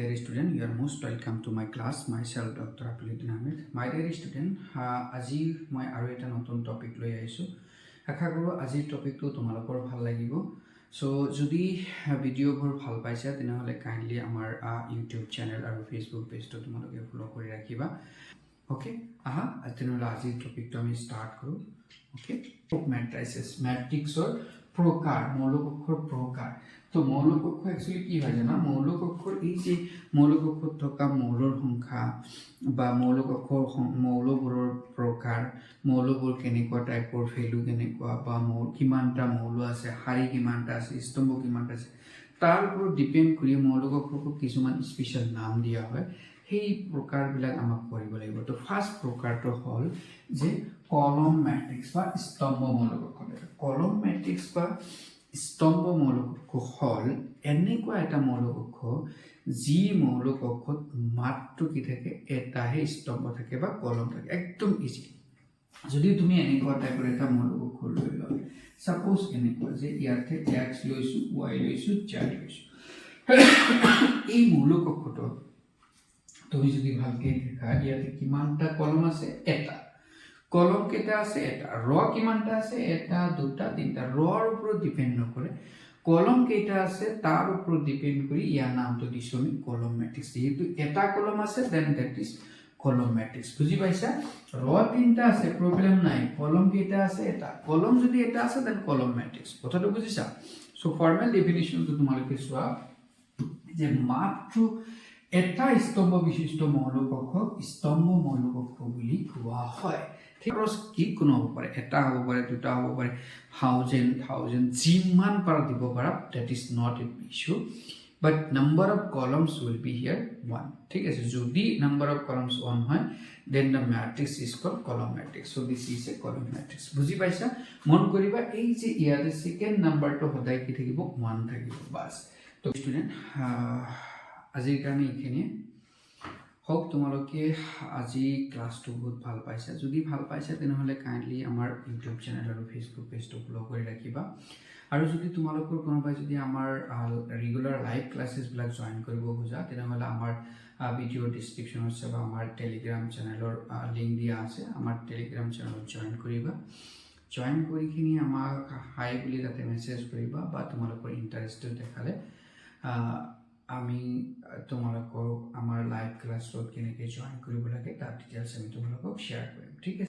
dear student, you are most welcome to my class. Myself, Dr. Apuluddin Ahmed. My dear student, আজি মই আৰু এটা নতুন topic লৈ আহিছোঁ। আশা কৰোঁ আজিৰ টপিকটো তোমালোকৰ ভাল লাগিব। সো যদি ভিডিঅ'বোৰ ভাল পাইছা তেনেহ'লে কাইণ্ডলি আমাৰ ইউটিউব চেনেল আৰু ফেচবুক পেজটো তোমালোকে ফলো কৰি ৰাখিবা। ওকে, তেনেহ'লে আজিৰ টপিকটো আমি ষ্টাৰ্ট কৰোঁ। ওকে, মেট্ৰিক্স মেট্ৰিক্সৰ প্রকার মৌলিক অক্ষর প্রকার। তো মৌলিক অক্ষর অ্যাকচুয়ালি কি হয় জানা, মৌলিক অক্ষর এই যে মৌলিক অক্ষর থকা মৌলৰ সংখ্যা বা মৌলিক অক্ষৰ মৌলবোৰৰ প্ৰকাৰ, মৌলবোৰ কেনেকুৱা টাইপৰ, ভেলু কেনেকুৱা বা কিমানটা মৌল আছে, শাৰী কিমানটা আছে, স্তম্ভ কিমানটা আছে, তাৰ ওপৰত ডিপেণ্ড কৰি মৌলিক অক্ষৰক কিছুমান স্পেচিয়েল নাম দিয়া হয়। সেই প্ৰকাৰবিলাক আমাক পঢ়িব লাগিব। তো ফাৰ্ষ্ট প্ৰকাৰটো হ'ল যে কলম মেট্ৰিক্স বা স্তম্ভ মৌলিক অক্ষৰ। কলম মেট্ৰিক্স বা স্তম্ভ মৌলিক অক্ষৰ হ'ল এনেকুৱা এটা মৌলিক অক্ষৰ যি মৌলিক অক্ষৰত মাত্ৰ কি থাকে, এটাহে স্তম্ভ থাকে বা কলম থাকে। একদম ইজি। যদি তুমি এনেকুৱা টাইপৰ এটা মৌলিক অক্ষৰ লৈ লোৱা, সাপোজ এনেকুৱা যে ইয়াতে এক্স লৈছোঁ, ৱাই লৈছোঁ, জেড লৈছোঁ, এই মৌলিক অক্ষৰটো তুমি যদি ভালকে দেখা, ইয়াতে কিমানটা কলম আছে, এটা। কলম কেইটা আছে, এটা। ৰ কিমানটা আছে, এটা, দুটা, তিনিটা। ৰৰ ওপৰত ডিপেণ্ড নকৰে, কলম কেইটা আছে তাৰ ওপৰত ডিপেণ্ড কৰি ইয়াৰ নামটো দিছোঁ আমি কলম মেট্ৰিক্স। যেহেতু এটা কলম আছে দেন দ্যাট ইজ কলম মেট্ৰিক্স। বুজি পাইছা? ৰ তিনিটা আছে, প্ৰব্লেম নাই। কলম কেইটা আছে, এটা। কলম যদি এটা আছে দেন কলম মেট্ৰিক্স। কথাটো বুজিছা? সো ফৰ্মেল ডেফিনিশ্যনটো তোমালোকে চোৱা যে মাত্ৰ এটা স্তম্ভ বিশিষ্ট মৌলিক অক্ষৰ স্তম্ভ মৌলিক অক্ষৰ বুলি কোৱা হয়। কি কোনো হ'ব পাৰে, এটা হ'ব পাৰে, দুটা হ'ব পাৰে, থাউজেণ্ড যিমান পাৰা দিব পাৰা, that is not a issue, but number of columns will be here 1। ঠিক আছে, যদি নাম্বাৰ অফ কলমছ 1 হয় then the matrix is called column matrix. So' this is a column matrix. বুজি পাইছা? মন কৰিবা এই যে ইয়াতে ছেকেণ্ড নাম্বাৰটো সদায় কি থাকিব, 1 থাকিব, বাছ। তো ষ্টুডেণ্ট আজিৰ কাৰণে এইখিনিয়ে। হোপ তোমালোকে আজি ক্লাছটো বহুত ভাল পাইছা। যদি ভাল পাইছা তেনেহ'লে কাইণ্ডলি আমাৰ ইউটিউব চেনেল আৰু ফেচবুক পেজটো ফলো কৰি ৰাখিবা। আৰু যদি তোমালোকৰ কোনোবাই যদি আমাৰ ৰেগুলাৰ লাইভ ক্লাছেছবিলাক জইন কৰিব খোজা তেনেহ'লে আমাৰ ভিডিঅ'ৰ ডিছক্ৰিপশ্যনত আছে বা আমাৰ টেলিগ্ৰাম চেনেলৰ লিংক দিয়া আছে। আমাৰ টেলিগ্ৰাম চেনেলত জইন কৰিবা। জইন কৰি কিনি আমাক হাই বুলি তাতে মেছেজ কৰিবা বা তোমালোকৰ ইণ্টাৰেষ্টেড দেখালে আমি তোমালোকক আমাৰ লাইভ ক্লাছত কেনেকৈ জইন কৰিব লাগে তাৰ ডিটেইলছ আমি তোমালোকক শ্বেয়াৰ কৰিম। ঠিক আছে।